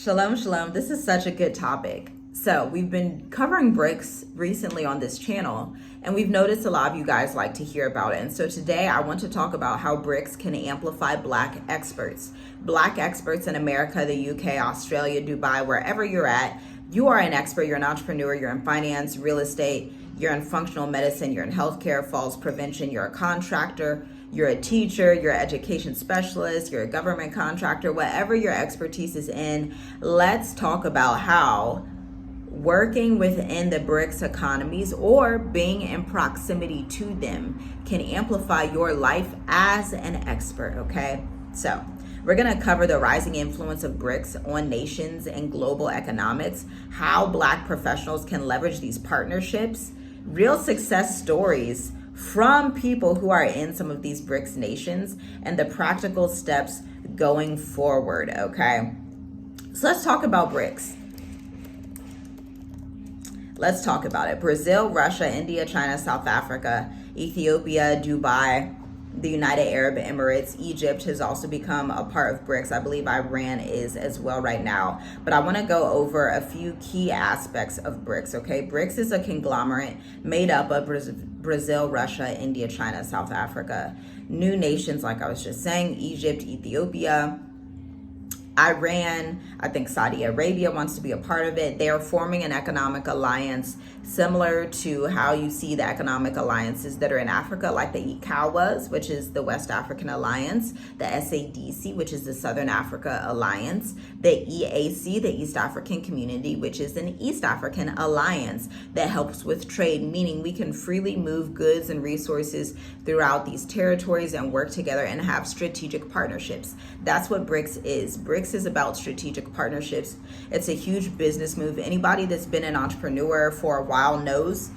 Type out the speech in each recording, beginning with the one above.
Shalom, shalom. This is such a good topic. So we've been covering BRICS recently on this channel, and we've noticed a lot of you guys like to hear about it. And so today I want to talk about how BRICS can amplify Black experts. Black experts in America, the UK, Australia, Dubai, wherever you're at, you are an expert, you're an entrepreneur, you're in finance, real estate, you're in functional medicine, you're in healthcare, falls prevention, you're a contractor, you're a teacher, you're an education specialist, you're a government contractor, whatever your expertise is in. Let's talk about how working within the BRICS economies or being in proximity to them can amplify your life as an expert, okay? So we're gonna cover the rising influence of BRICS on nations and global economics, how Black professionals can leverage these partnerships, real success stories from people who are in some of these BRICS nations, and the practical steps going forward, okay? So let's talk about BRICS. Let's talk about it. Brazil, Russia, India, China, South Africa, Ethiopia, Dubai, the United Arab Emirates, Egypt has also become a part of BRICS. I believe Iran is as well right now. But I want to go over a few key aspects of BRICS, okay? BRICS is a conglomerate made up of Brazil, Russia, India, China, South Africa. New nations, like I was just saying, Egypt, Ethiopia, Iran, I think Saudi Arabia wants to be a part of it. They are forming an economic alliance similar to how you see the economic alliances that are in Africa, like the ECOWAS, which is the West African Alliance, the SADC, which is the Southern Africa Alliance, the EAC, the East African Community, which is an East African alliance that helps with trade, meaning we can freely move goods and resources throughout these territories and work together and have strategic partnerships. That's what BRICS is. BRICS is about strategic partnerships. It's a huge business move. Anybody that's been an entrepreneur for a while knows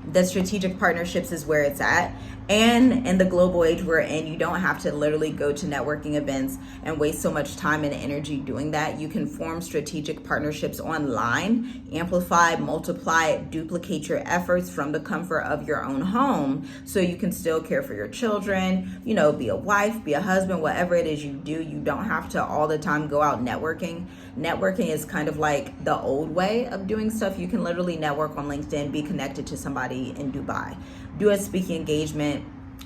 that strategic partnerships is where it's at. And in the global age we're in, you don't have to literally go to networking events and waste so much time and energy doing that. You can form strategic partnerships online, amplify, multiply, duplicate your efforts from the comfort of your own home so you can still care for your children, you know, be a wife, be a husband, whatever it is you do. You don't have to all the time go out networking. Networking is kind of like the old way of doing stuff. You can literally network on LinkedIn, be connected to somebody in Dubai, do a speaking engagement,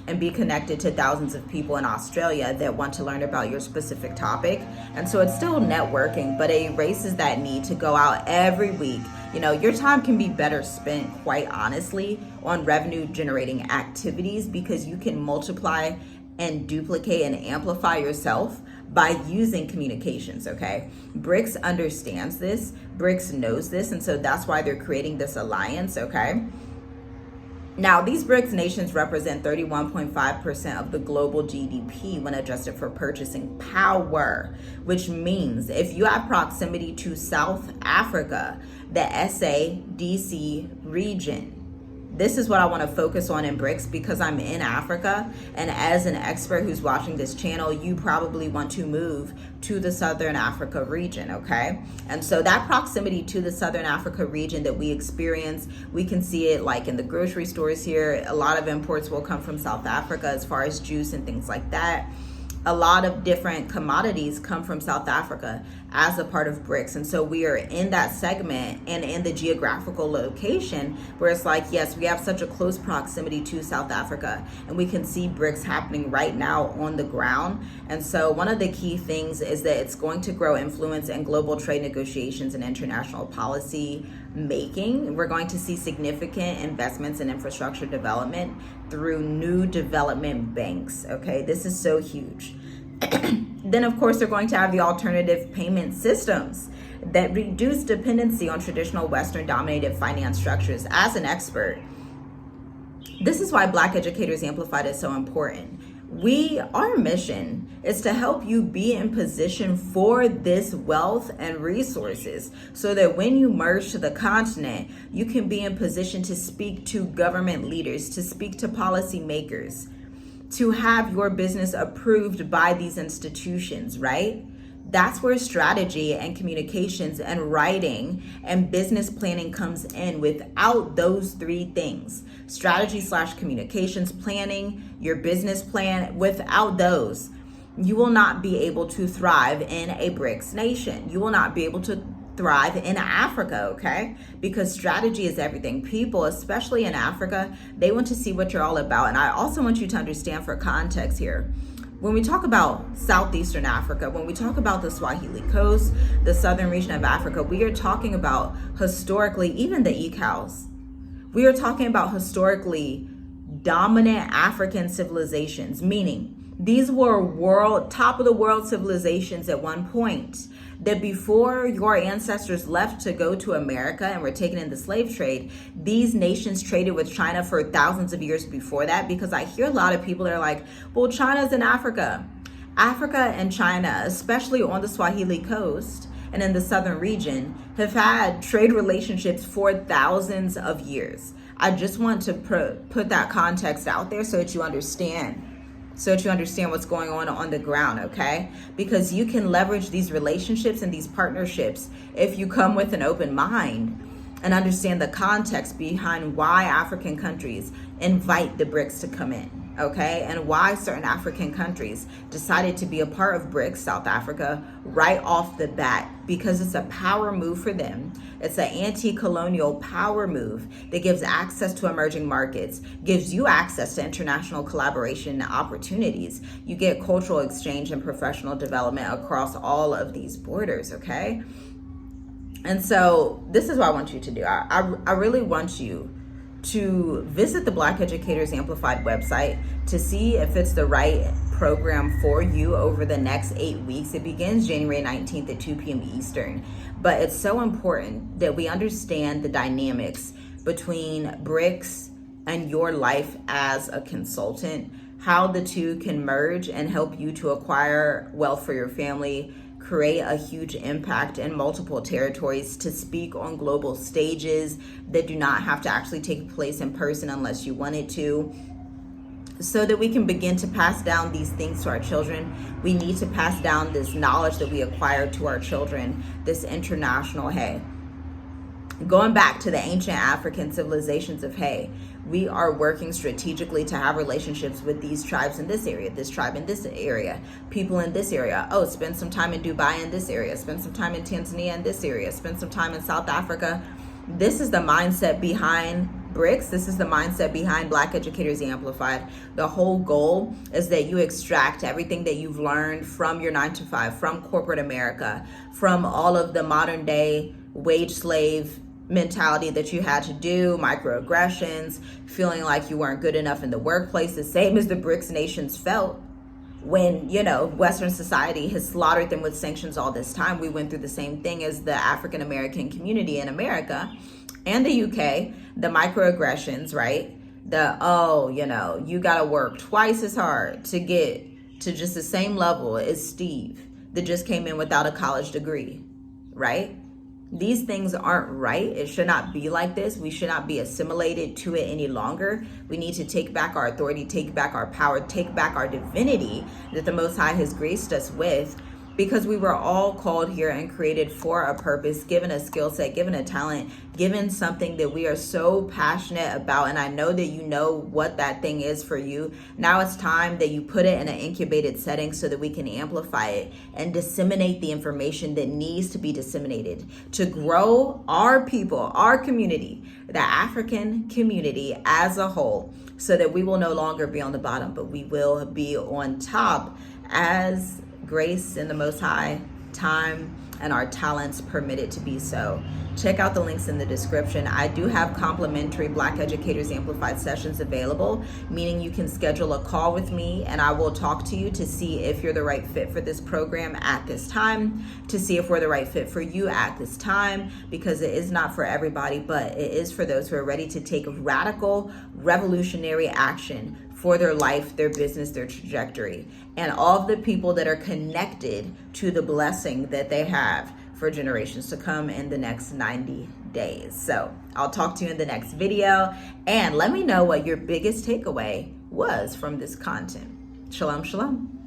and be connected to thousands of people in Australia that want to learn about your specific topic. And so it's still networking, but it erases that need to go out every week. You know, your time can be better spent, quite honestly, on revenue generating activities because you can multiply and duplicate and amplify yourself by using communications, okay? BRICS understands this, BRICS knows this, and so that's why they're creating this alliance, okay? Now, these BRICS nations represent 31.5% of the global GDP when adjusted for purchasing power, which means if you have proximity to South Africa, the SADC region, this is what I want to focus on in BRICS because I'm in Africa, and as an expert who's watching this channel, you probably want to move to the Southern Africa region, okay? And so that proximity to the Southern Africa region that we experience, we can see it like in the grocery stores here. A lot of imports will come from South Africa as far as juice and things like that. A lot of different commodities come from South Africa as a part of BRICS. And so we are in that segment and in the geographical location where it's like, yes, we have such a close proximity to South Africa and we can see BRICS happening right now on the ground. And so one of the key things is that it's going to grow influence in global trade negotiations and international policy making. We're going to see significant investments in infrastructure development through new development banks, okay? This is so huge. Then, of course, they're going to have the alternative payment systems that reduce dependency on traditional Western-dominated finance structures. As an expert, this is why Black Educators Amplified is so important. Our mission is to help you be in position for this wealth and resources so that when you merge to the continent, you can be in position to speak to government leaders, to speak to policymakers, to have your business approved by these institutions, right? That's where strategy and communications and writing and business planning comes in. Without those three things, strategy / communications planning, your business plan, without those, you will not be able to thrive in a BRICS nation. You will not be able to thrive in Africa, okay? Because strategy is everything. People, especially in Africa, they want to see what you're all about. And I also want you to understand, for context here, when we talk about Southeastern Africa, when we talk about the Swahili Coast, the southern region of Africa, we are talking about historically, even the ECOWs, we are talking about historically dominant African civilizations, meaning these were top of the world civilizations at one point, that before your ancestors left to go to America and were taken in the slave trade, these nations traded with China for thousands of years before that. Because I hear a lot of people that are like, well, China's in Africa. Africa and China, especially on the Swahili Coast and in the southern region, have had trade relationships for thousands of years. I just want to put that context out there so that you understand. What's going on the ground, okay? Because you can leverage these relationships and these partnerships if you come with an open mind and understand the context behind why African countries invite the BRICS to come in, okay? And why certain African countries decided to be a part of BRICS, South Africa, right off the bat, because it's a power move for them. It's an anti-colonial power move that gives access to emerging markets, gives you access to international collaboration opportunities. You get cultural exchange and professional development across all of these borders, okay? And so this is what I want you to do. I really want you to visit the Black Educators Amplified website to see if it's the right program for you over the next 8 weeks. It begins January 19th at 2 p.m. Eastern. But it's so important that we understand the dynamics between BRICS and your life as a consultant, how the two can merge and help you to acquire wealth for your family, create a huge impact in multiple territories, to speak on global stages that do not have to actually take place in person unless you wanted to, so that we can begin to pass down these things to our children. We need to pass down this knowledge that we acquired to our children, this international, going back to the ancient African civilizations of, we are working strategically to have relationships with these tribes in this area, this tribe in this area, people in this area. Oh, spend some time in Dubai in this area, spend some time in Tanzania in this area, spend some time in South Africa. This is the mindset behind BRICS. This is the mindset behind Black Educators Amplified. The whole goal is that you extract everything that you've learned from your 9-to-5, from corporate America, from all of the modern day wage slave mentality that you had to do, microaggressions, feeling like you weren't good enough in the workplace, the same as the BRICS nations felt when, Western society has slaughtered them with sanctions all this time. We went through the same thing as the African American community in America and the UK, the microaggressions, right? You gotta work twice as hard to get to just the same level as Steve that just came in without a college degree, right? These things aren't right. It should not be like this. We should not be assimilated to it any longer. We need to take back our authority, take back our power, take back our divinity that the Most High has graced us with, because we were all called here and created for a purpose, given a skill set, given a talent, given something that we are so passionate about. And I know that you know what that thing is for you. Now it's time that you put it in an incubated setting so that we can amplify it and disseminate the information that needs to be disseminated to grow our people, our community, the African community as a whole, so that we will no longer be on the bottom, but we will be on top as grace in the Most High, time, and our talents permit it to be so. Check out the links in the description. I do have complimentary Black Educators Amplified sessions available, meaning you can schedule a call with me and I will talk to you to see if you're the right fit for this program at this time, to see if we're the right fit for you at this time, because it is not for everybody, but it is for those who are ready to take radical, revolutionary action for their life, their business, their trajectory, and all of the people that are connected to the blessing that they have for generations to come in the next 90 days. So I'll talk to you in the next video, and let me know what your biggest takeaway was from this content. Shalom, shalom.